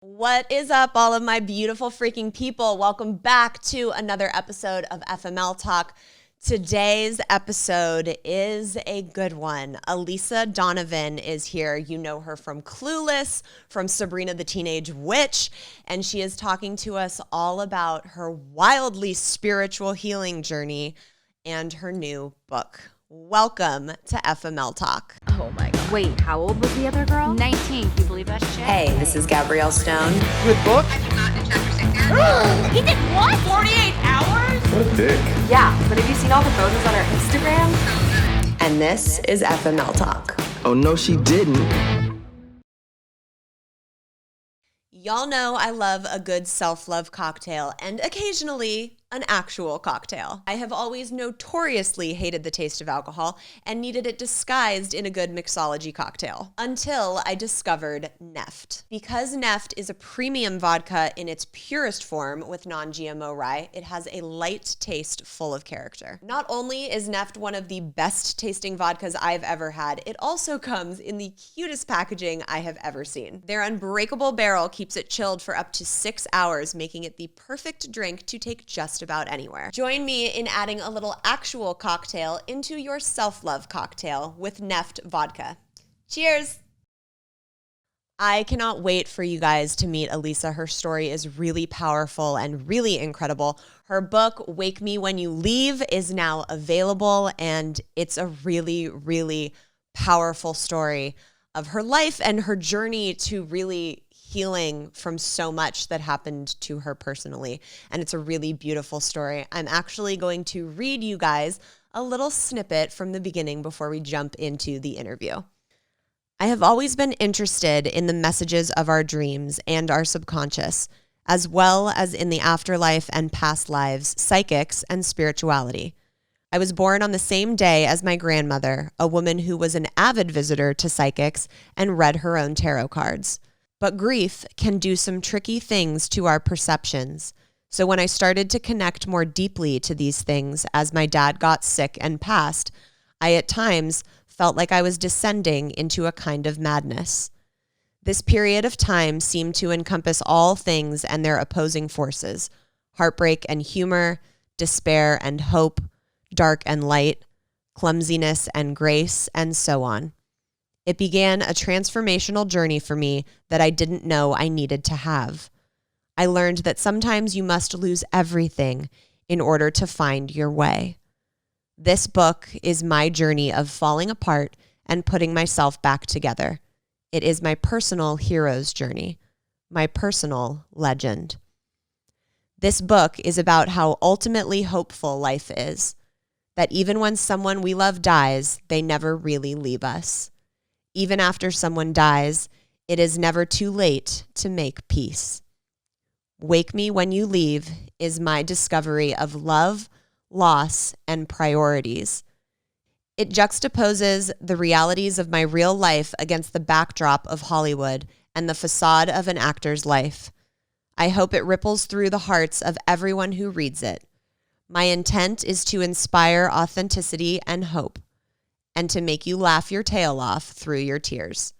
What is up, all of my beautiful freaking people? Welcome back to another episode of FML Talk. Today's episode is a good one. Elisa Donovan is here. You know her from Clueless, from Sabrina the Teenage Witch, and she is talking to us all about her wildly spiritual healing journey and her new book. Welcome to FML Talk. Oh my God. Wait, how old was the other girl? 19. Can you believe that shit? Hey, this is Gabrielle Stone. Good book? He did what? 48 hours? What a dick. Yeah, but have you seen all the photos on her Instagram? And this is FML Talk. Oh, no, she didn't. Y'all know I love a good self-love cocktail and occasionally an actual cocktail. I have always notoriously hated the taste of alcohol and needed it disguised in a good mixology cocktail until I discovered Neft. Because Neft is a premium vodka in its purest form with non-GMO rye, it has a light taste full of character. Not only is Neft one of the best tasting vodkas I've ever had, it also comes in the cutest packaging I have ever seen. Their unbreakable barrel keeps it chilled for up to 6 hours, making it the perfect drink to take just about anywhere. Join me in adding a little actual cocktail into your self-love cocktail with Neft vodka. Cheers! I cannot wait for you guys to meet Elisa. Her story is really powerful and really incredible. Her book, Wake Me When You Leave, is now available, and it's a really, really powerful story of her life and her journey to really healing from so much that happened to her personally. And it's a really beautiful story. I'm actually going to read you guys a little snippet from the beginning before we jump into the interview. I have always been interested in the messages of our dreams and our subconscious, as well as in the afterlife and past lives, psychics, and spirituality. I was born on the same day as my grandmother, a woman who was an avid visitor to psychics and read her own tarot cards. But grief can do some tricky things to our perceptions. So when I started to connect more deeply to these things as my dad got sick and passed, I at times felt like I was descending into a kind of madness. This period of time seemed to encompass all things and their opposing forces: heartbreak and humor, despair and hope, dark and light, clumsiness and grace, and so on. It began a transformational journey for me that I didn't know I needed to have. I learned that sometimes you must lose everything in order to find your way. This book is my journey of falling apart and putting myself back together. It is my personal hero's journey, my personal legend. This book is about how ultimately hopeful life is, that even when someone we love dies, they never really leave us. Even after someone dies, it is never too late to make peace. Wake Me When You Leave is my discovery of love, loss, and priorities. It juxtaposes the realities of my real life against the backdrop of Hollywood and the facade of an actor's life. I hope it ripples through the hearts of everyone who reads it. My intent is to inspire authenticity and hope, and to make you laugh your tail off through your tears.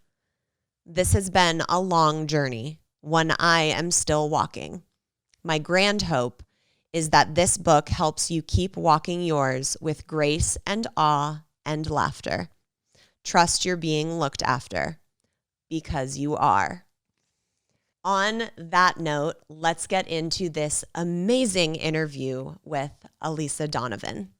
This has been a long journey, one I am still walking. My grand hope is that this book helps you keep walking yours with grace and awe and laughter. Trust you're being looked after, because you are. On that note, let's get into this amazing interview with Elisa Donovan.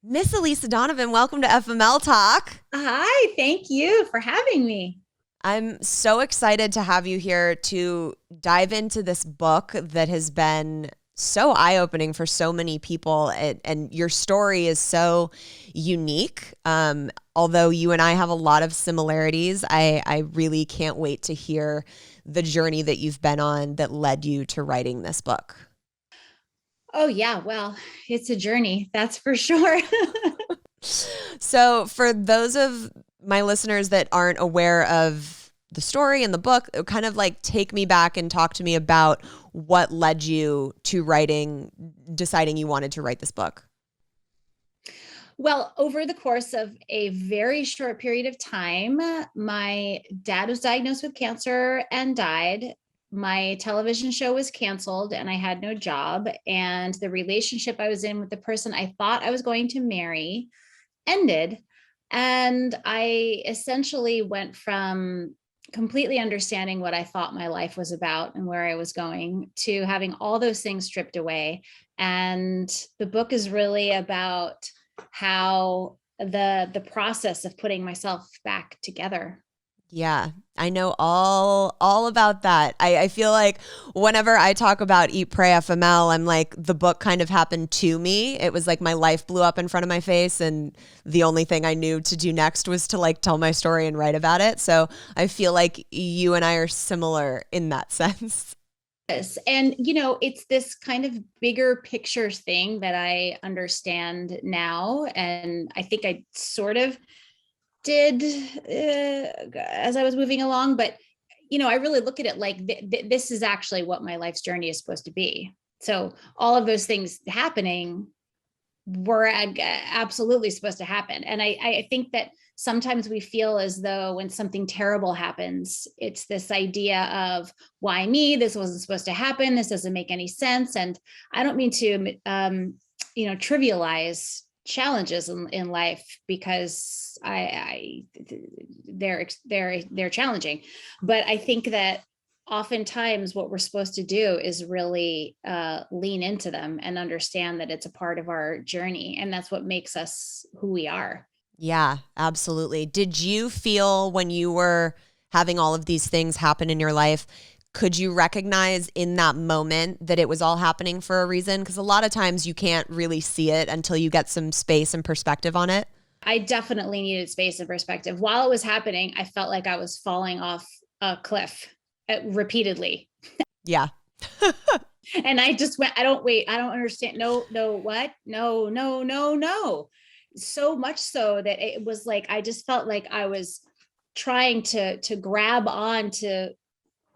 Miss Elisa Donovan, welcome to FML Talk. Hi, thank you for having me. I'm so excited to have you here to dive into this book that has been so eye-opening for so many people, and your story is so unique. Although you and I have a lot of similarities, I really can't wait to hear the journey that you've been on that led you to writing this book. Oh yeah, well, it's a journey, that's for sure. So for those of my listeners that aren't aware of the story and the book, kind of like take me back and talk to me about what led you to deciding you wanted to write this book. Well, over the course of a very short period of time, my dad was diagnosed with cancer and died. my television show was canceled and I had no job. And the relationship I was in with the person I thought I was going to marry ended. And I essentially went from completely understanding what I thought my life was about and where I was going to having all those things stripped away. And the book is really about how the process of putting myself back together. Yeah, I know all about that. I feel like whenever I talk about Eat, Pray, FML, I'm like, the book kind of happened to me. It was like my life blew up in front of my face, and the only thing I knew to do next was to like tell my story and write about it. So I feel like you and I are similar in that sense. Yes. And, it's this kind of bigger picture thing that I understand now. And I think I sort of did as I was moving along. But, I really look at it like this is actually what my life's journey is supposed to be. So all of those things happening were absolutely supposed to happen. And I think that sometimes we feel as though when something terrible happens, it's this idea of why me? This wasn't supposed to happen. This doesn't make any sense. And I don't mean to, trivialize challenges in life, because they're challenging. But I think that oftentimes what we're supposed to do is really lean into them and understand that it's a part of our journey. And that's what makes us who we are. Yeah, absolutely. Did you feel when you were having all of these things happen in your life, could you recognize in that moment that it was all happening for a reason? Because a lot of times you can't really see it until you get some space and perspective on it. I definitely needed space and perspective. While it was happening, I felt like I was falling off a cliff repeatedly. Yeah. And I just went, I don't understand. No, what? No. So much so that it was like, I just felt like I was trying to grab on to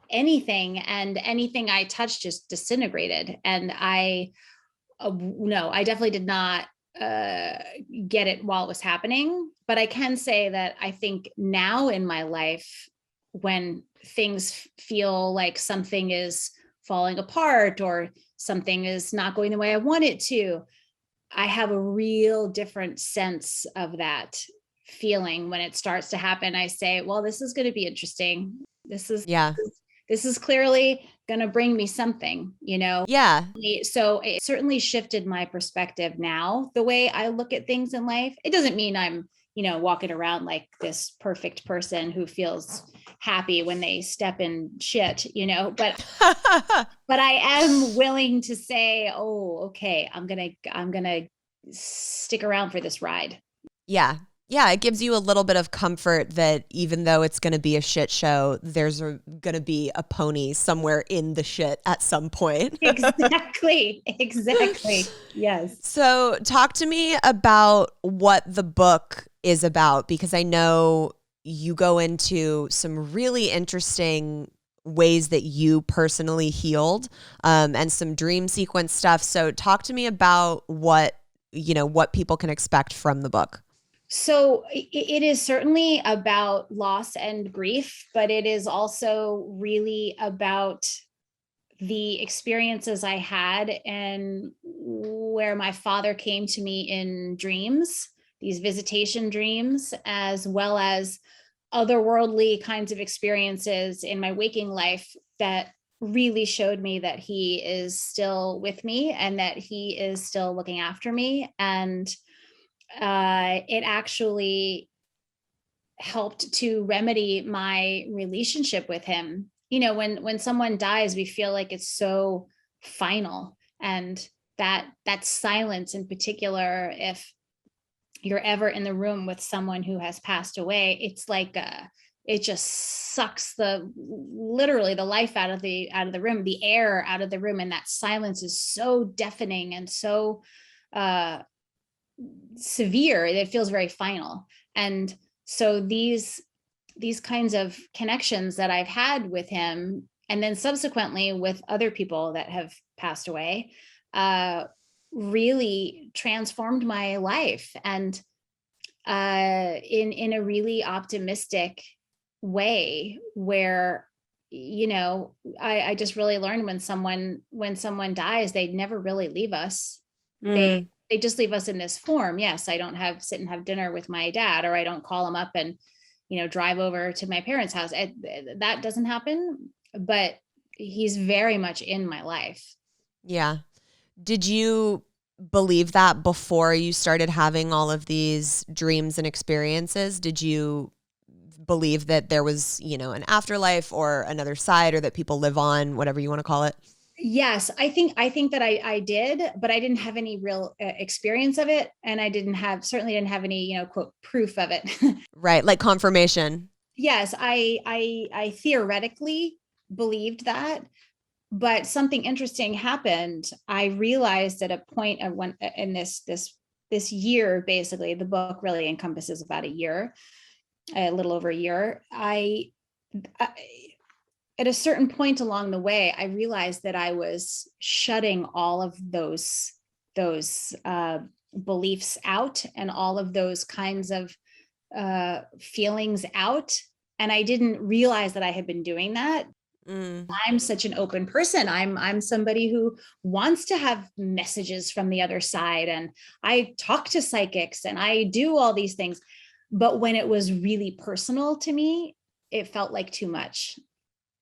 anything, and anything I touched just disintegrated. And no, I definitely did not get it while it was happening. But I can say that I think now in my life, when things feel like something is falling apart or something is not going the way I want it to, I have a real different sense of that feeling when it starts to happen. I say, well, this is going to be interesting. This is clearly going to bring me something, Yeah. So it certainly shifted my perspective now, the way I look at things in life. It doesn't mean I'm, walking around like this perfect person who feels happy when they step in shit, but I am willing to say, oh, okay, I'm going to stick around for this ride. Yeah. Yeah, it gives you a little bit of comfort that even though it's going to be a shit show, there's going to be a pony somewhere in the shit at some point. Exactly. Yes. So talk to me about what the book is about, because I know you go into some really interesting ways that you personally healed, and some dream sequence stuff. So talk to me about what people can expect from the book. So it is certainly about loss and grief, but it is also really about the experiences I had and where my father came to me in dreams, these visitation dreams, as well as otherworldly kinds of experiences in my waking life that really showed me that he is still with me and that he is still looking after me. And it actually helped to remedy my relationship with him. When someone dies, we feel like it's so final, and that silence in particular, if you're ever in the room with someone who has passed away, it's like it just sucks literally the life out of the room, the air out of the room. And that silence is so deafening and so severe that it feels very final. And so these kinds of connections that I've had with him, and then subsequently with other people that have passed away, really transformed my life, and in a really optimistic way, where I just really learned when someone dies, they never really leave us. Mm. They just leave us in this form. Yes, I don't sit and have dinner with my dad, or I don't call him up and, drive over to my parents' house. That doesn't happen, but he's very much in my life. Yeah. Did you believe that before you started having all of these dreams and experiences? Did you believe that there was, an afterlife or another side, or that people live on, whatever you want to call it? Yes, I think that I did, but I didn't have any real experience of it, and I certainly didn't have any, quote, proof of it. Right. Like confirmation. Yes, I theoretically believed that, but something interesting happened. I realized at a point of when in this year, basically, the book really encompasses about a little over a year. I at a certain point along the way, I realized that I was shutting all of those beliefs out, and all of those kinds of feelings out. And I didn't realize that I had been doing that. I'm such an open person. I'm somebody who wants to have messages from the other side, and I talk to psychics and I do all these things. But when it was really personal to me, it felt like too much.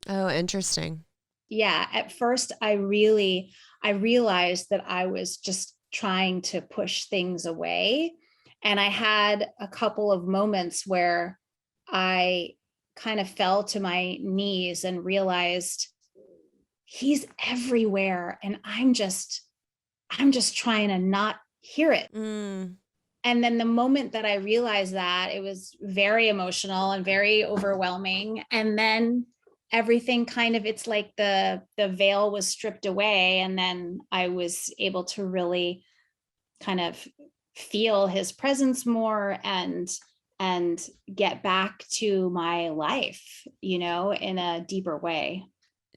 Oh, interesting. Yeah, at first I realized that I was just trying to push things away. And I had a couple of moments where I kind of fell to my knees and realized he's everywhere, and I'm just trying to not hear it. And then the moment that I realized that, it was very emotional and very overwhelming. And then everything kind of, it's like the veil was stripped away, and then I was able to really kind of feel his presence more, and get back to my life, in a deeper way.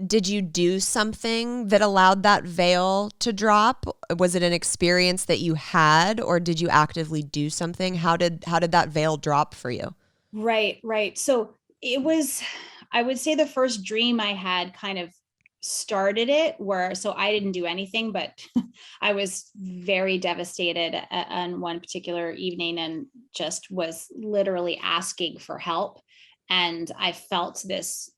Did you do something that allowed that veil to drop? Was it an experience that you had, or did you actively do something? How did that veil drop for you? Right. So it was, I would say, the first dream I had kind of started it, so I didn't do anything, but I was very devastated on one particular evening, and just was literally asking for help. And I felt this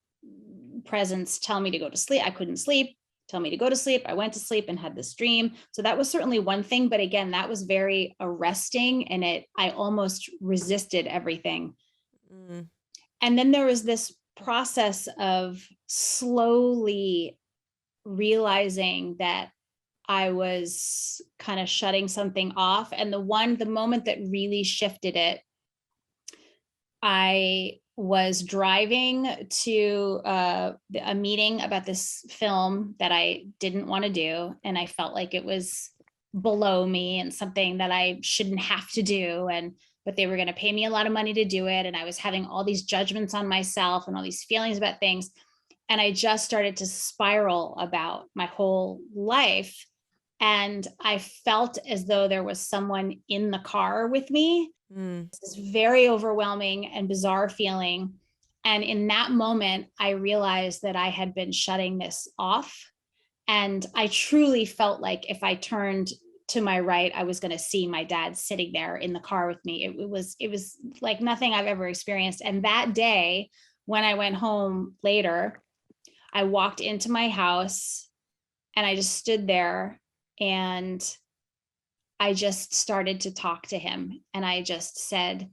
presence tell me to go to sleep. I couldn't sleep, tell me to go to sleep. I went to sleep and had this dream. So that was certainly one thing. But again, that was very arresting, and I almost resisted everything. And then there was this process of slowly realizing that I was kind of shutting something off. And the moment that really shifted it, I was driving to a meeting about this film that I didn't want to do. And I felt like it was below me and something that I shouldn't have to do. But they were going to pay me a lot of money to do it. And I was having all these judgments on myself and all these feelings about things. And I just started to spiral about my whole life. And I felt as though there was someone in the car with me. This very overwhelming and bizarre feeling. And in that moment, I realized that I had been shutting this off. And I truly felt like if I turned to my right, I was going to see my dad sitting there in the car with me. It was like nothing I've ever experienced. And that day, when I went home later, I walked into my house and I just stood there, and I just started to talk to him. And I just said,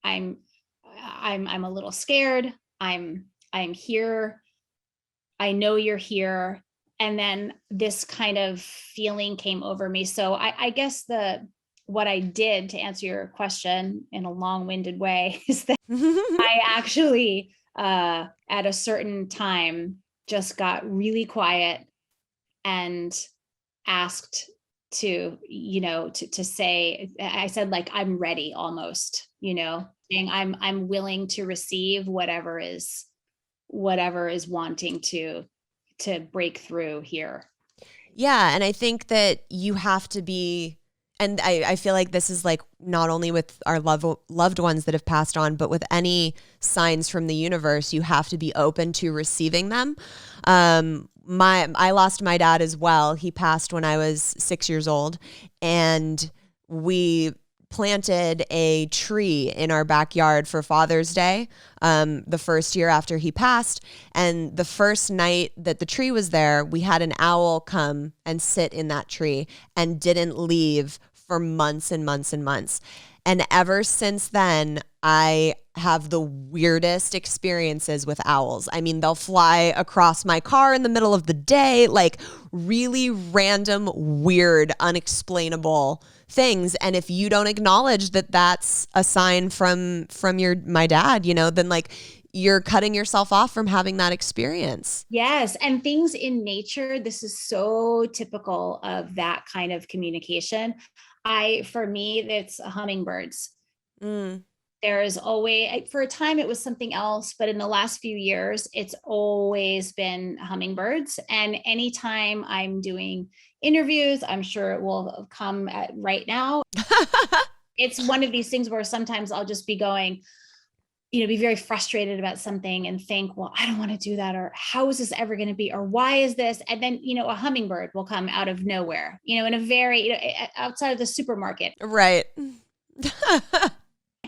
I'm a little scared. I'm here. I know you're here. And then this kind of feeling came over me. So I guess what I did, to answer your question in a long-winded way, is that I actually at a certain time just got really quiet and asked to say, I said, like, I'm ready, almost, saying I'm willing to receive whatever is wanting to break through here. Yeah. And I think that you have to be And I feel like this is like not only with our loved ones that have passed on, but with any signs from the universe, you have to be open to receiving them. I lost my dad as well. He passed when I was 6 years old, and we planted a tree in our backyard for Father's Day, the first year after he passed. And the first night that the tree was there, we had an owl come and sit in that tree and didn't leave for months and months and months. And ever since then, I have the weirdest experiences with owls. I mean, they'll fly across my car in the middle of the day, like really random, weird, unexplainable things. And if you don't acknowledge that that's a sign from my dad, then like you're cutting yourself off from having that experience. Yes. And things in nature, this is so typical of that kind of communication. For me, it's hummingbirds. There is always, for a time it was something else, but in the last few years, it's always been hummingbirds. And anytime I'm doing interviews, I'm sure it will come at right now. It's one of these things where sometimes I'll just be going, be very frustrated about something and think, well, I don't want to do that. Or how is this ever going to be? Or why is this? And then, a hummingbird will come out of nowhere, in a very, outside of the supermarket. Right.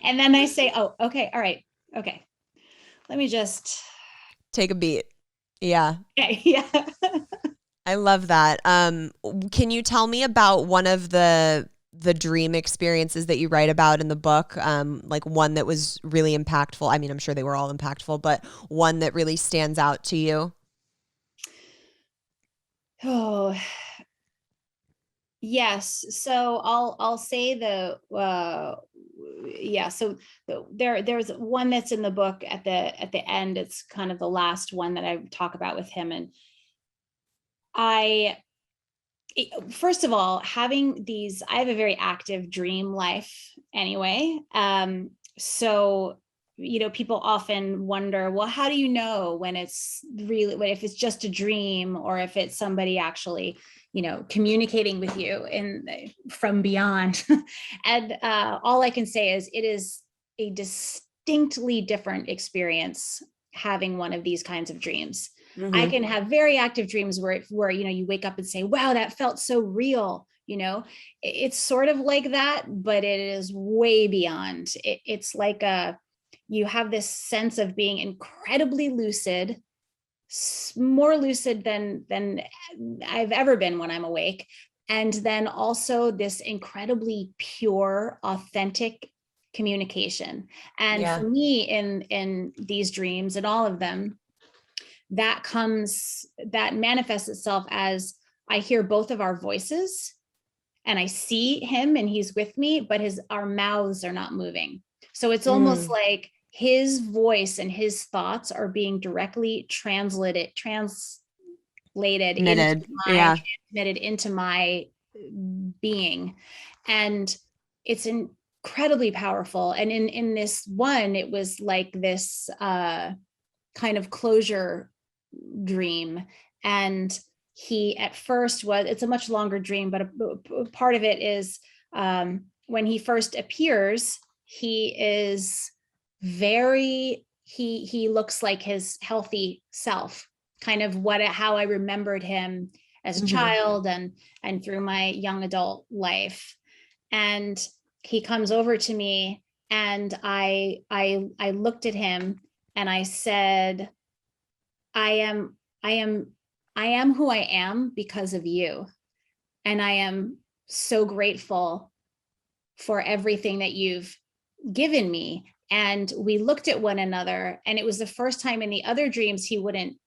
And then I say, oh, okay. All right. Okay. Let me just take a beat. Yeah. Yeah. I love that. Can you tell me about one of the dream experiences that you write about in the book? Like one that was really impactful. I mean, I'm sure they were all impactful, but one that really stands out to you. Oh, yes. So I'll say so there's one that's in the book at the end. It's kind of the last one that I talk about with him. And first of all, I have a very active dream life anyway. So, people often wonder, well, how do you know when it's really, if it's just a dream or if it's somebody actually, communicating with you from beyond. And all I can say is it is a distinctly different experience having one of these kinds of dreams. Mm-hmm. I can have very active dreams where you wake up and say, wow, that felt so real. It's sort of like that, but it is way beyond. It's like you have this sense of being incredibly lucid, more lucid than I've ever been when I'm awake. And then also this incredibly pure, authentic communication. And for me in these dreams and all of them, that manifests itself as I hear both of our voices and I see him and he's with me, but our mouths are not moving. So it's almost like his voice and his thoughts are being directly transmitted into my being. And it's incredibly powerful. And in this one, it was like this kind of closure dream. And he at first it's a much longer dream, but a part of it is when he first appears, he is he looks like his healthy self, kind of how I remembered him as a child and through my young adult life. And he comes over to me and I looked at him and I said, I am who I am because of you. And I am so grateful for everything that you've given me. And we looked at one another, and it was the first time in the other dreams he wouldn't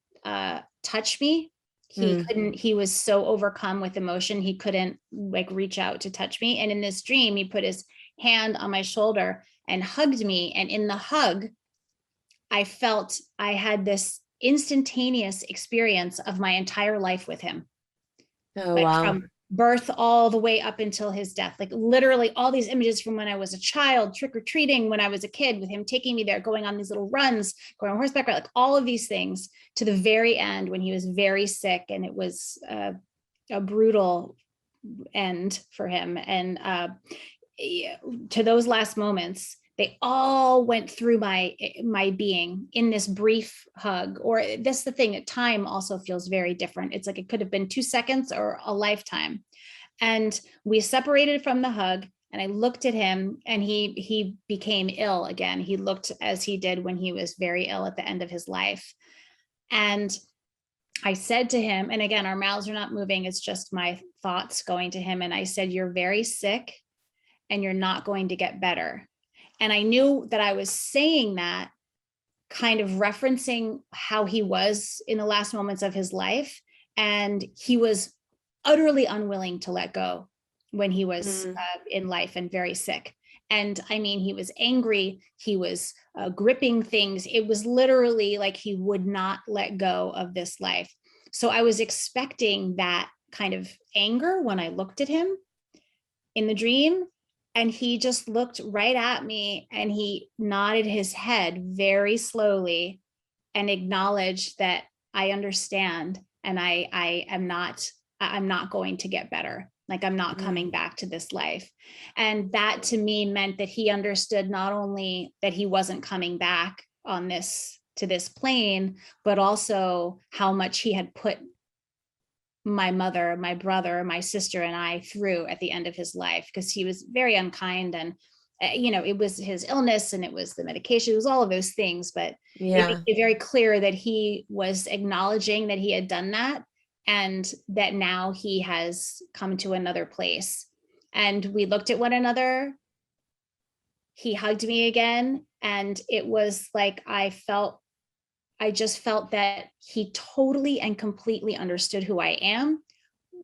touch me. He was so overcome with emotion, he couldn't reach out to touch me. And in this dream, he put his hand on my shoulder and hugged me. And in the hug, I felt I had this instantaneous experience of my entire life with him. Oh, wow. From birth all the way up until his death, literally all these images from when I was a child, trick-or-treating when I was a kid, with him taking me there, going on these little runs, going on horseback ride, all of these things, to the very end when he was very sick and it was a brutal end for him. And to those last moments, they all went through my being in this brief hug. Or that's the thing, time also feels very different. It's like it could have been 2 seconds or a lifetime. And we separated from the hug, and I looked at him, and he became ill again. He looked as he did when he was very ill at the end of his life. And I said to him, and again, our mouths are not moving, it's just my thoughts going to him. And I said, "You're very sick and you're not going to get better." And I knew that I was saying that kind of referencing how he was in the last moments of his life. And he was utterly unwilling to let go when he was in life and very sick. And I mean, he was angry, he was gripping things. It was literally like he would not let go of this life. So I was expecting that kind of anger when I looked at him in the dream. And he just looked right at me, and he nodded his head very slowly and acknowledged that I understand, and I'm not going to get better. Like, I'm not coming back to this life. And that to me meant that he understood not only that he wasn't coming back on to this plane, but also how much he had put my mother, my brother, my sister, and I through at the end of his life, because he was very unkind. And it was his illness, and it was the medication, it was all of those things. But it made it very clear that he was acknowledging that he had done that, and that now he has come to another place. And we looked at one another. He hugged me again, and it was like I just felt that he totally and completely understood who I am,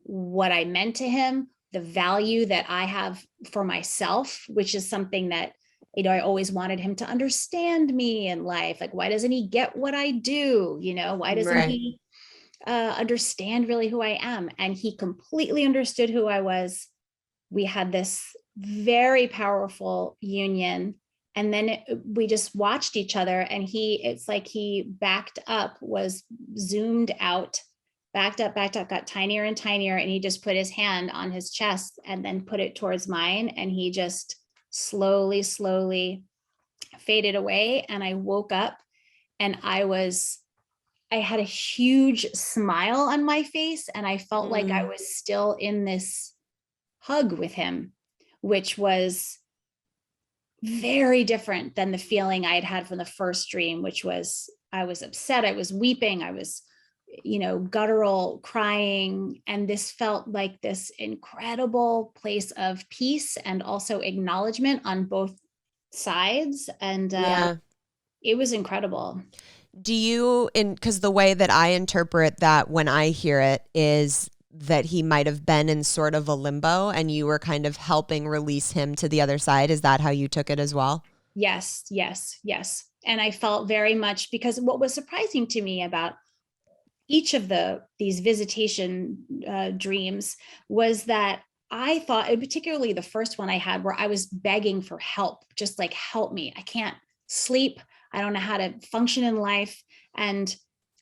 what I meant to him, the value that I have for myself, which is something that, I always wanted him to understand me in life. Like, why doesn't he get what I do? Why doesn't he understand really who I am? And he completely understood who I was. We had this very powerful union. And then we just watched each other, and it's like he backed up, was zoomed out, backed up, got tinier and tinier. And he just put his hand on his chest and then put it towards mine. And he just slowly faded away. And I woke up, and I had a huge smile on my face. And I felt like I was still in this hug with him, which was very different than the feeling I had from the first dream, which was I was upset, I was weeping, I was, guttural crying. And this felt like this incredible place of peace and also acknowledgement on both sides. And it was incredible. Do you, because the way that I interpret that when I hear it is that he might have been in sort of a limbo, and you were kind of helping release him to the other side. Is that how you took it as well? Yes. And I felt very much, because what was surprising to me about each of these visitation dreams was that I thought, and particularly the first one I had, where I was begging for help, just like, help me. I can't sleep. I don't know how to function in life. And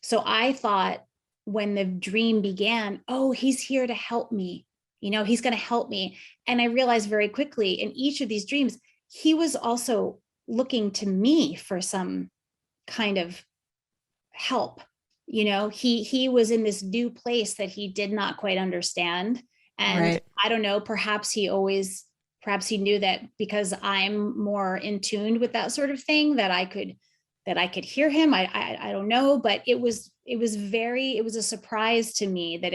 so I thought, when the dream began, oh, he's here to help me. He's going to help me. And I realized very quickly in each of these dreams, he was also looking to me for some kind of help. He was in this new place that he did not quite understand. And I don't know, perhaps he knew that because I'm more in tune with that sort of thing, that I could hear him. I don't know, but it was a surprise to me that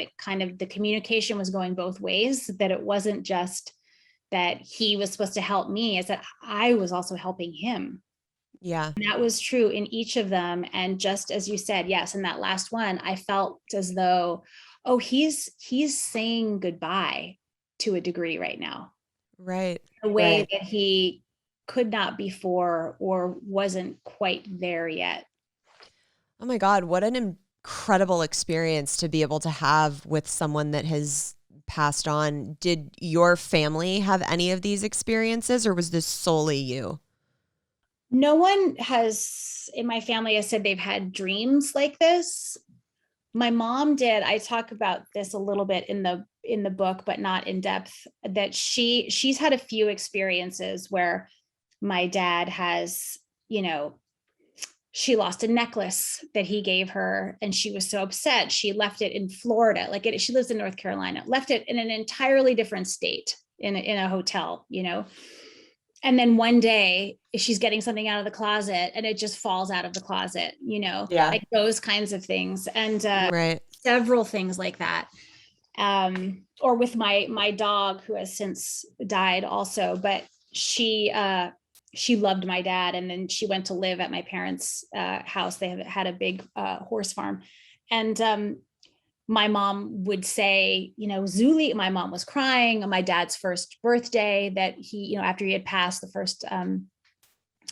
the communication was going both ways, that it wasn't just that he was supposed to help me, it's that I was also helping him. Yeah. And that was true in each of them. And just as you said, yes, in that last one, I felt as though, oh, he's saying goodbye to a degree right now. Right. A way that he could not before, or wasn't quite there yet. Oh my God, what an incredible experience to be able to have with someone that has passed on. Did your family have any of these experiences, or was this solely you? No one in my family has said they've had dreams like this. My mom did. I talk about this a little bit in the in the book, but not in depth, that she's had a few experiences where my dad has, she lost a necklace that he gave her and she was so upset. She left it in Florida. She lives in North Carolina, left it in an entirely different state in a hotel, And then one day she's getting something out of the closet and it just falls out of the closet, Yeah. like those kinds of things. And Right. several things like that. Or with my dog, who has since died also, but she loved my dad. And then she went to live at my parents' house. They had a big horse farm. And my mom would say, Zuli, my mom was crying on my dad's first birthday that he, after he had passed the first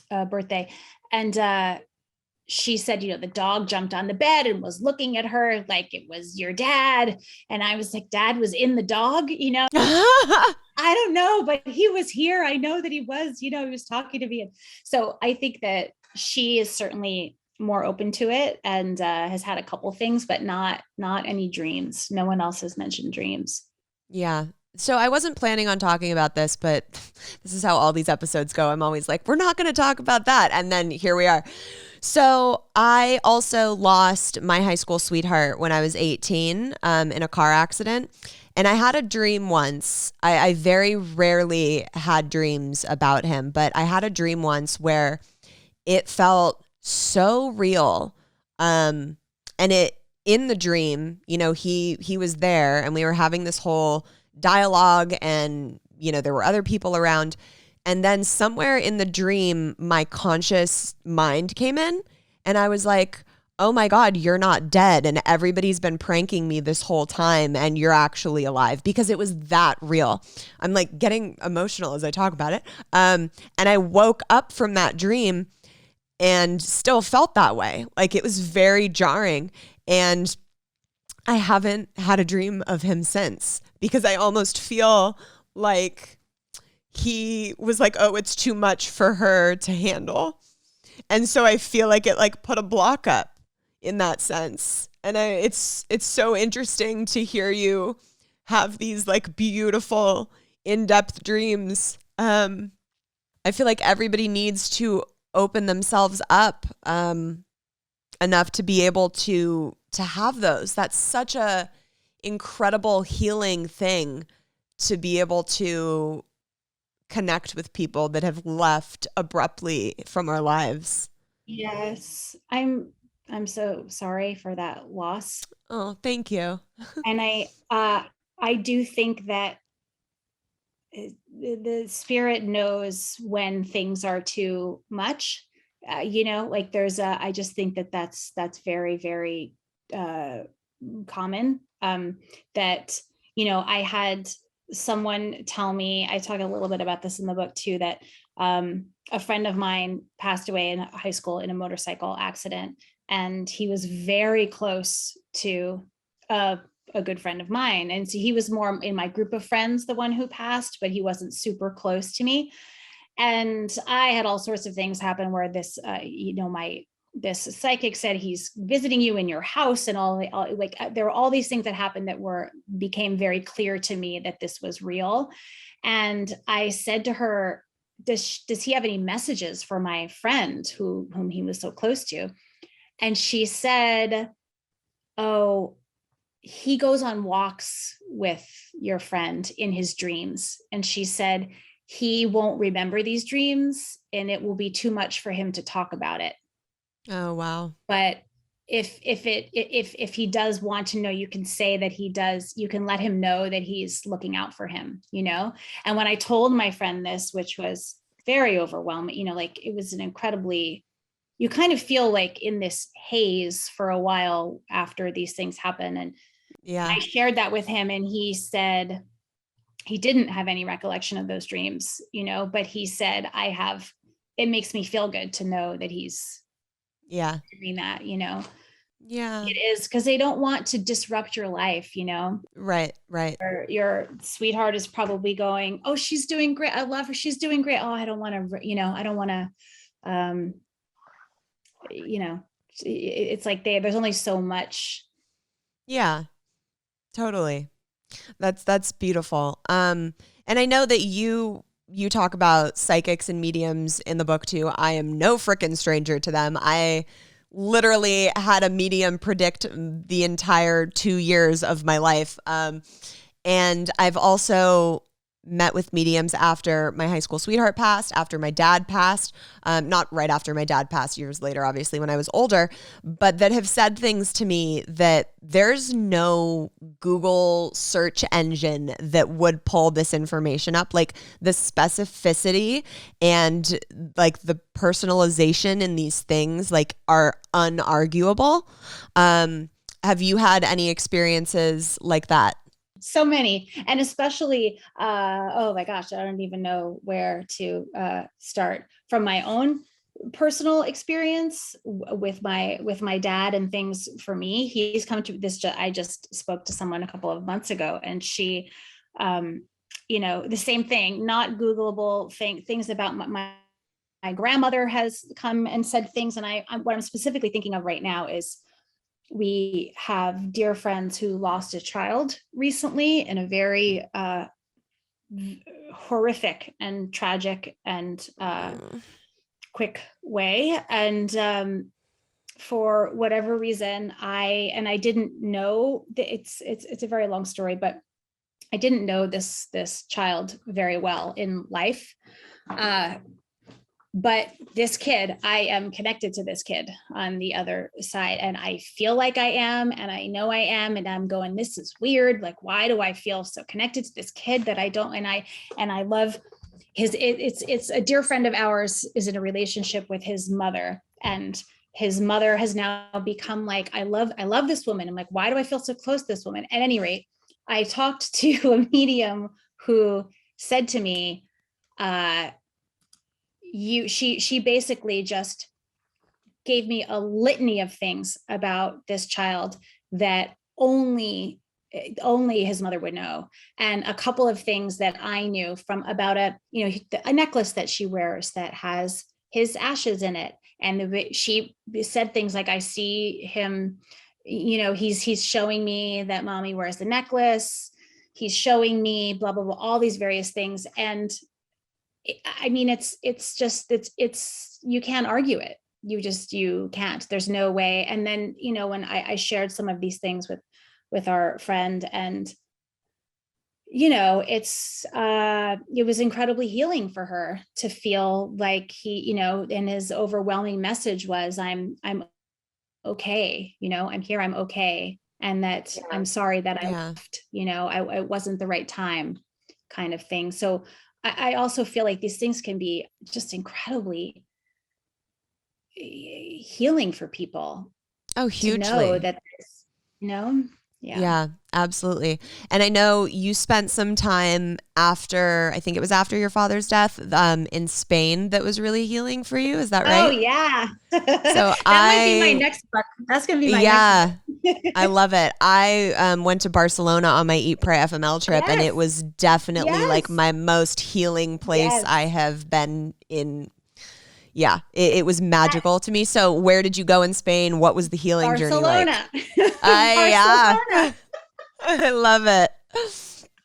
birthday. And she said, the dog jumped on the bed and was looking at her like it was your dad. And I was like, Dad was in the dog, I don't know, but he was here. I know that he was, he was talking to me. And so I think that she is certainly more open to it and has had a couple things, but not any dreams. No one else has mentioned dreams. Yeah. So I wasn't planning on talking about this, but this is how all these episodes go. I'm always like, we're not going to talk about that. And then here we are. So I also lost my high school sweetheart when I was 18 in a car accident. And I had a dream once. I very rarely had dreams about him, but I had a dream once where it felt so real. And in the dream, he was there and we were having this whole dialogue and, there were other people around. And then somewhere in the dream, my conscious mind came in and I was like, oh my God, you're not dead. And everybody's been pranking me this whole time and you're actually alive, because it was that real. I'm like getting emotional as I talk about it. And I woke up from that dream and still felt that way. Like it was very jarring. And I haven't had a dream of him since, because I almost feel like he was like, oh, it's too much for her to handle. And so I feel like it like put a block up in that sense. And it's so interesting to hear you have these like beautiful in-depth dreams. I feel like everybody needs to open themselves up enough to be able to have those. That's such a incredible healing thing, to be able to connect with people that have left abruptly from our lives. Yes. I'm so sorry for that loss. Oh, thank you. And I do think that the spirit knows when things are too much. Like I just think that that's very, very common. That, I had someone tell me, I talk a little bit about this in the book too, that a friend of mine passed away in high school in a motorcycle accident. And he was very close to a good friend of mine. And so he was more in my group of friends, the one who passed, but he wasn't super close to me. And I had all sorts of things happen where this, this psychic said he's visiting you in your house, and there were all these things that happened that became very clear to me that this was real. And I said to her, does he have any messages for my friend whom he was so close to? And she said, oh, he goes on walks with your friend in his dreams. And she said, he won't remember these dreams and it will be too much for him to talk about it. Oh, wow. But if he does want to know, you can say that he does, you can let him know that he's looking out for him, And when I told my friend this, which was very overwhelming, like it was an incredibly, you kind of feel like in this haze for a while after these things happen. And yeah, I shared that with him and he said he didn't have any recollection of those dreams, but he said, it makes me feel good to know that he's doing that, Yeah. It is because they don't want to disrupt your life, Right. Your sweetheart is probably going, oh, she's doing great. I love her. She's doing great. Oh, I don't want to, it's like there's only so much. Yeah, totally. That's beautiful. And I know that you talk about psychics and mediums in the book too. I am no frickin' stranger to them. I literally had a medium predict the entire 2 years of my life. And I've also met with mediums after my high school sweetheart passed, after my dad passed, not right after my dad passed, years later, obviously, when I was older, but that have said things to me that there's no Google search engine that would pull this information up. Like the specificity and like the personalization in these things like are unarguable. Have you had any experiences like that? So many, and especially, oh my gosh, I don't even know where to start from my own personal experience with my dad and things. For me, he's come to this. I just spoke to someone a couple of months ago, and she, the same thing, not Googleable things about my grandmother has come and said things, and what I'm specifically thinking of right now is, we have dear friends who lost a child recently in a very horrific and tragic and quick way. And for whatever reason, I didn't know that it's a very long story, but I didn't know this child very well in life. But this kid, I am connected to this kid on the other side, and I feel like I am, and I know I am, and I'm going, this is weird. Like, why do I feel so connected to this kid that I don't? And I love it's a dear friend of ours is in a relationship with his mother, and his mother has now become like, I love this woman. I'm like, why do I feel so close to this woman? At any rate, I talked to a medium who said to me, she basically just gave me a litany of things about this child that only his mother would know, and a couple of things that I knew from about a necklace that she wears that has his ashes in it, and she said things like, I see him, he's showing me that mommy wears the necklace, he's showing me blah blah blah, all these various things. And I mean, it's you can't argue it. You can't, there's no way. And then, when I shared some of these things with our friend, and, it was incredibly healing for her to feel like he, and his overwhelming message was, I'm okay. I'm here, I'm okay. And that I'm sorry that I left, it wasn't the right time, kind of thing. So I also feel like these things can be just incredibly healing for people. Oh, hugely. To know that, Yeah, absolutely. And I know you spent some time after, I think it was after your father's death, in Spain, that was really healing for you. Is that right? Oh yeah. So that might be my next book. That's going to be my next book. I love it. I went to Barcelona on my Eat, Pray, FML trip, and it was definitely like my most healing place I have been in. Yeah, it was magical to me. So where did you go in Spain? What was the healing journey like? Barcelona. Yeah. I love it.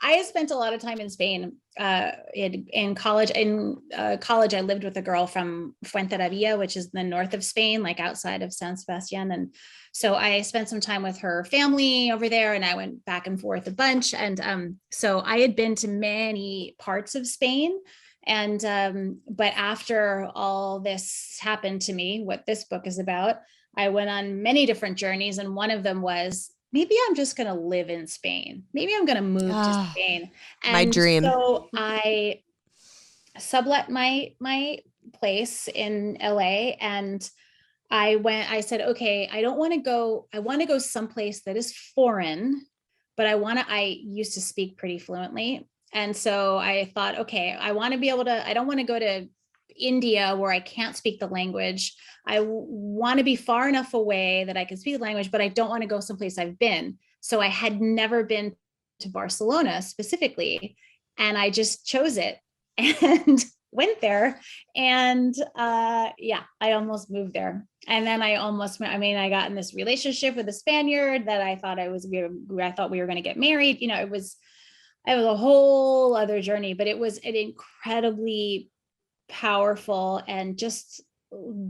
I spent a lot of time in Spain in college. In college, I lived with a girl from Fuenterrabía, which is the north of Spain, like outside of San Sebastian. And so I spent some time with her family over there, and I went back and forth a bunch. And so I had been to many parts of Spain. And, but after all this happened to me, what this book is about, I went on many different journeys. And one of them was, maybe I'm just going to live in Spain. Maybe I'm going to move to Spain. And my dream. So I sublet my place in LA, and I said, okay, I want to go someplace that is foreign, but I used to speak pretty fluently. And so I thought, okay, I want to be able to, I don't want to go to India where I can't speak the language. I want to be far enough away that I can speak the language, but I don't want to go someplace I've been. So I had never been to Barcelona specifically, and I just chose it. And went there. And yeah, I almost moved there. And then I got in this relationship with a Spaniard that I thought I thought we were going to get married. You know, it was a whole other journey, but it was an incredibly powerful and just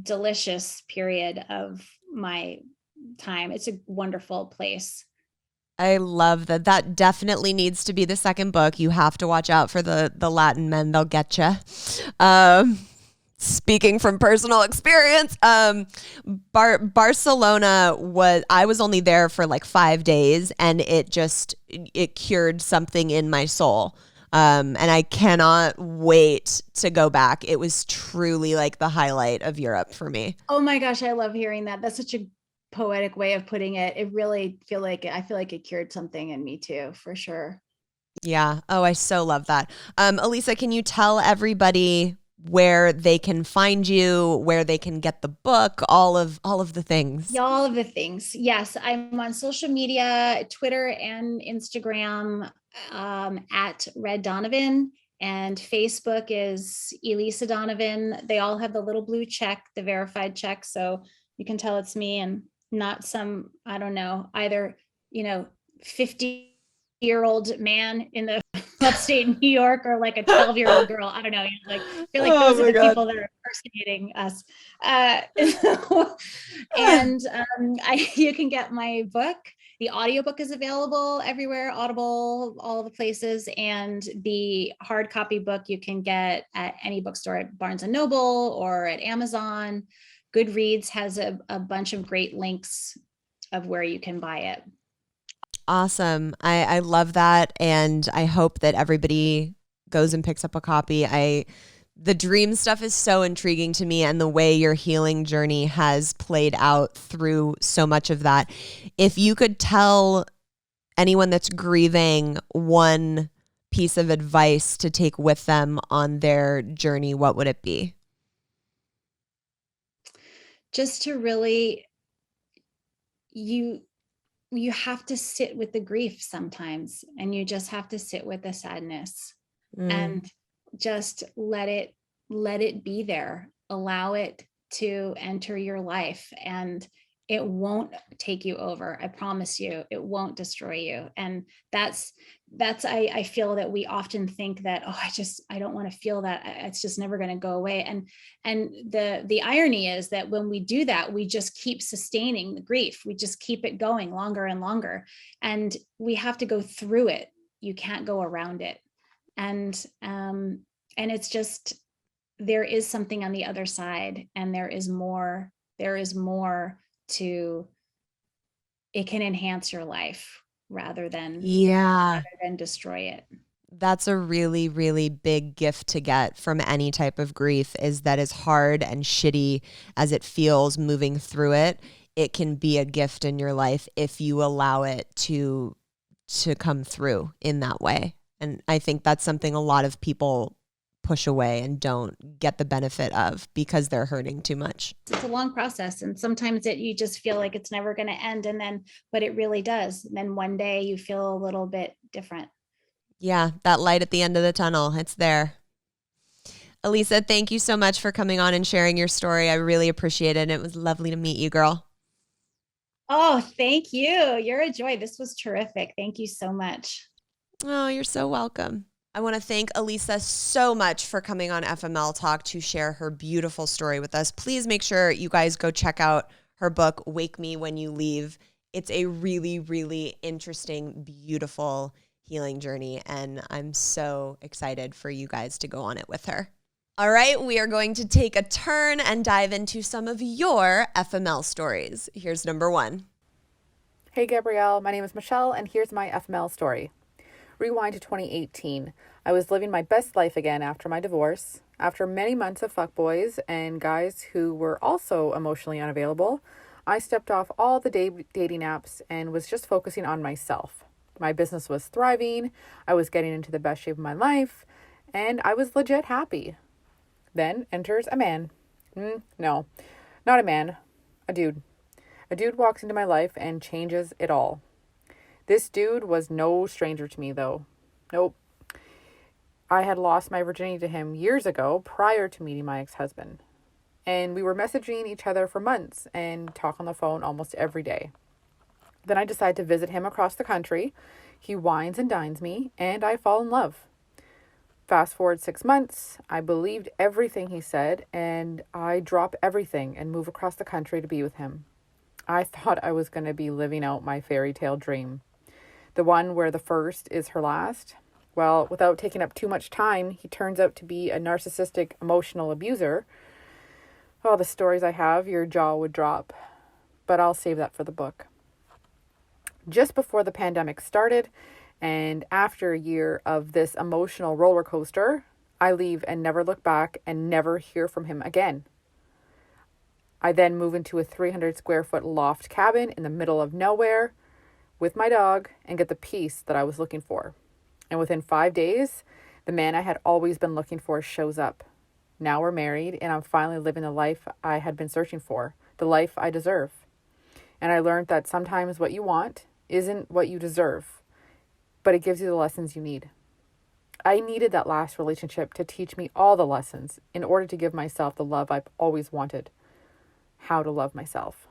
delicious period of my time. It's a wonderful place. I love that. That definitely needs to be the second book. You have to watch out for the Latin men. They'll get you. Speaking from personal experience, Barcelona I was only there for like 5 days, and it cured something in my soul. And I cannot wait to go back. It was truly like the highlight of Europe for me. Oh my gosh, I love hearing that. That's such a poetic way of putting it. It really I feel like it cured something in me too, for sure. Yeah. Oh, I so love that. Elisa, can you tell everybody where they can find you, where they can get the book, all of the things? Yeah, all of the things. Yes, I'm on social media, Twitter and Instagram, at Red Donovan, and Facebook is Elisa Donovan. They all have the little blue check, the verified check, so you can tell it's me and not some, I don't know, either 50-year-old man in the upstate New York or like a 12-year-old girl. I don't know. Like, I feel like those are the people that are impersonating us. And you can get my book. The audiobook is available everywhere, Audible, all the places. And the hard copy book you can get at any bookstore, at Barnes and Noble or at Amazon. Goodreads has a bunch of great links of where you can buy it. Awesome. I love that. And I hope that everybody goes and picks up a copy. The dream stuff is so intriguing to me, and the way your healing journey has played out through so much of that. If you could tell anyone that's grieving one piece of advice to take with them on their journey, what would it be? Just to really, you have to sit with the grief sometimes, and you just have to sit with the sadness and just let it be there. Allow it to enter your life, and it won't take you over. I promise you, it won't destroy you. And that's I feel that we often think that, oh, I don't want to feel that. It's just never going to go away. And the irony is that when we do that, we just keep sustaining the grief. We just keep it going longer and longer. And we have to go through it. You can't go around it. And it's just, there is something on the other side, and there is more to, it can enhance your life rather than destroy it. That's a really, really big gift to get from any type of grief, is that as hard and shitty as it feels moving through it, it can be a gift in your life if you allow it to come through in that way. And I think that's something a lot of people push away and don't get the benefit of because they're hurting too much. It's a long process, and sometimes you just feel like it's never going to end, but it really does. And then one day you feel a little bit different. Yeah, that light at the end of the tunnel, it's there. Elisa, thank you so much for coming on and sharing your story. I really appreciate it. It was lovely to meet you, girl. Oh, thank you. You're a joy. This was terrific. Thank you so much. Oh, you're so welcome. I want to thank Elisa so much for coming on FML Talk to share her beautiful story with us. Please make sure you guys go check out her book, Wake Me When You Leave. It's a really, really interesting, beautiful healing journey, and I'm so excited for you guys to go on it with her. All right, we are going to take a turn and dive into some of your FML stories. Here's number 1. Hey, Gabrielle. My name is Michelle, and here's my FML story. Rewind to 2018. I was living my best life again after my divorce. After many months of fuckboys and guys who were also emotionally unavailable, I stepped off all the dating apps and was just focusing on myself. My business was thriving, I was getting into the best shape of my life, and I was legit happy. Then enters a man. No, not a man, a dude. A dude walks into my life and changes it all. This dude was no stranger to me, though. Nope. I had lost my virginity to him years ago prior to meeting my ex-husband. And we were messaging each other for months and talk on the phone almost every day. Then I decide to visit him across the country. He wines and dines me, and I fall in love. Fast forward 6 months, I believed everything he said, and I drop everything and move across the country to be with him. I thought I was going to be living out my fairy tale dream. The one where the first is her last. Well, without taking up too much time, he turns out to be a narcissistic emotional abuser. Oh, the stories I have, your jaw would drop. But I'll save that for the book. Just before the pandemic started, and after a year of this emotional roller coaster, I leave and never look back and never hear from him again. I then move into a 300 square foot loft cabin in the middle of nowhere with my dog and get the peace that I was looking for. And within 5 days, the man I had always been looking for shows up. Now we're married, and I'm finally living the life I had been searching for, the life I deserve. And I learned that sometimes what you want isn't what you deserve, but it gives you the lessons you need. I needed that last relationship to teach me all the lessons in order to give myself the love I've always wanted. How to love myself.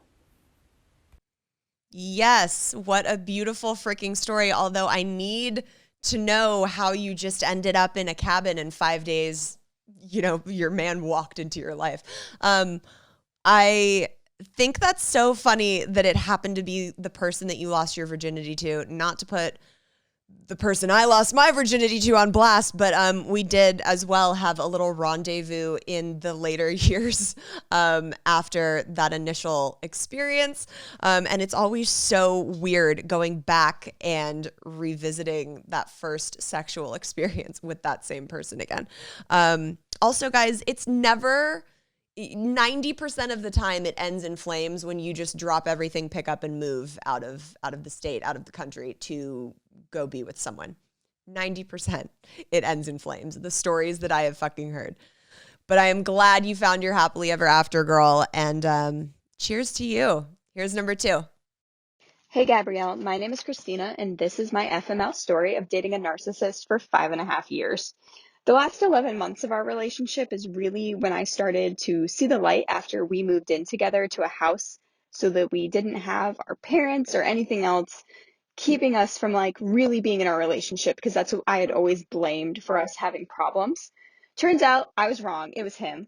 Yes, what a beautiful freaking story. Although I need to know how you just ended up in a cabin in 5 days, your man walked into your life. I think that's so funny that it happened to be the person that you lost your virginity to, not to put the person I lost my virginity to on blast, but we did as well have a little rendezvous in the later years after that initial experience. And it's always so weird going back and revisiting that first sexual experience with that same person again. Also, guys, it's never 90% of the time it ends in flames when you just drop everything, pick up and move out of the state, out of the country to go be with someone. 90% it ends in flames. The stories that I have fucking heard. But I am glad you found your happily ever after, girl. And cheers to you. Here's number 2. Hey, Gabrielle. My name is Christina, and this is my FML story of dating a narcissist for 5.5 years. The last 11 months of our relationship is really when I started to see the light after we moved in together to a house so that we didn't have our parents or anything else keeping us from really being in our relationship, because that's what I had always blamed for us having problems. Turns out I was wrong. It was him.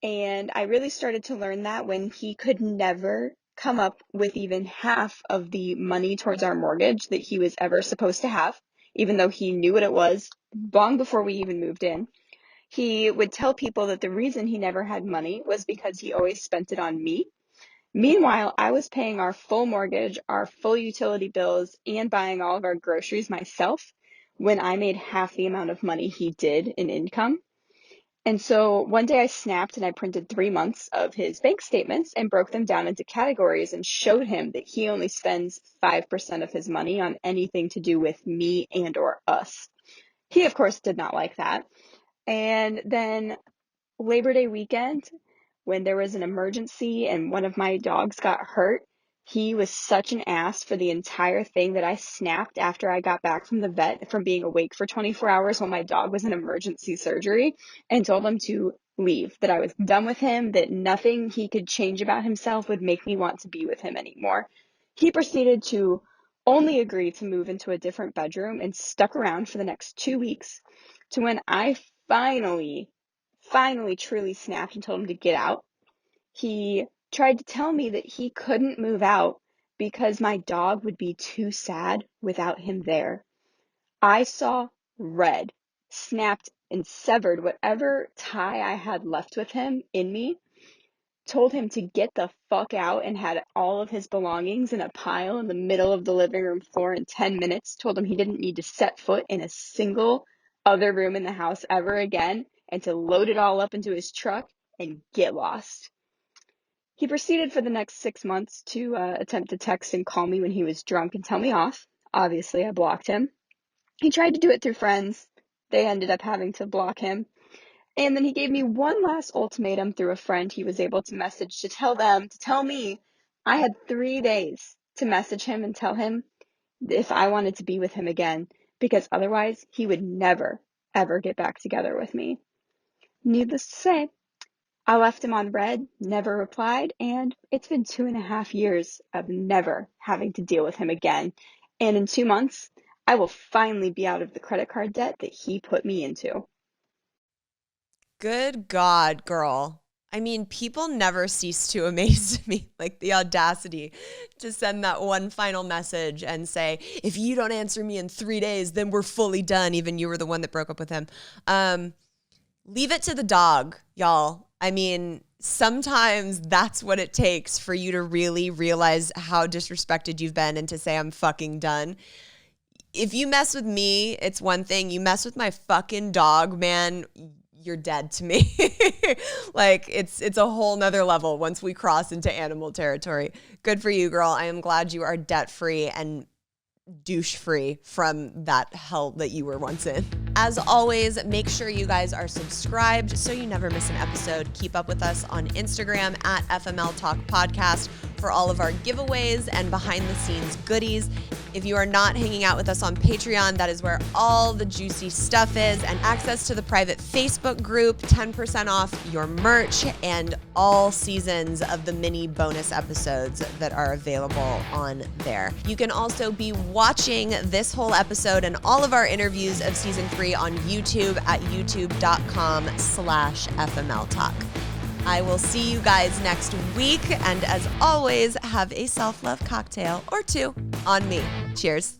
And I really started to learn that when he could never come up with even half of the money towards our mortgage that he was ever supposed to have, even though he knew what it was long before we even moved in. He would tell people that the reason he never had money was because he always spent it on me. Meanwhile, I was paying our full mortgage, our full utility bills, and buying all of our groceries myself when I made half the amount of money he did in income. And so one day I snapped and I printed 3 months of his bank statements and broke them down into categories and showed him that he only spends 5% of his money on anything to do with me and or us. He, of course, did not like that. And then Labor Day weekend, when there was an emergency and one of my dogs got hurt, he was such an ass for the entire thing that I snapped after I got back from the vet from being awake for 24 hours while my dog was in emergency surgery, and told him to leave, that I was done with him, that nothing he could change about himself would make me want to be with him anymore. He proceeded to only agree to move into a different bedroom and stuck around for the next 2 weeks, to when I finally truly snapped and told him to get out. He tried to tell me that he couldn't move out because my dog would be too sad without him there. I saw red, snapped and severed whatever tie I had left with him in me, told him to get the fuck out, and had all of his belongings in a pile in the middle of the living room floor in 10 minutes, told him he didn't need to set foot in a single other room in the house ever again, and to load it all up into his truck and get lost. He proceeded for the next 6 months to attempt to text and call me when he was drunk and tell me off. Obviously, I blocked him. He tried to do it through friends. They ended up having to block him. And then he gave me one last ultimatum through a friend he was able to message to tell me I had 3 days to message him and tell him if I wanted to be with him again, because otherwise he would never, ever get back together with me. Needless to say, I left him on red, never replied, and it's been 2.5 years of never having to deal with him again. And in 2 months, I will finally be out of the credit card debt that he put me into. Good God, girl. I mean, people never cease to amaze me. Like the audacity to send that one final message and say, if you don't answer me in 3 days, then we're fully done. Even you were the one that broke up with him. Leave it to the dog, y'all. I mean, sometimes that's what it takes for you to really realize how disrespected you've been and to say, I'm fucking done. If you mess with me, it's one thing. You mess with my fucking dog, man, you're dead to me. Like it's a whole nother level once we cross into animal territory. Good for you, girl. I am glad you are debt free and douche free from that hell that you were once in. As always, make sure you guys are subscribed so you never miss an episode. Keep up with us on Instagram at FML Talk Podcast for all of our giveaways and behind the scenes goodies. If you are not hanging out with us on Patreon, that is where all the juicy stuff is, and access to the private Facebook group, 10% off your merch, and all seasons of the mini bonus episodes that are available on there. You can also be watching this whole episode and all of our interviews of season 3 on YouTube at youtube.com/FML Talk. I will see you guys next week. And as always, have a self-love cocktail or two on me. Cheers.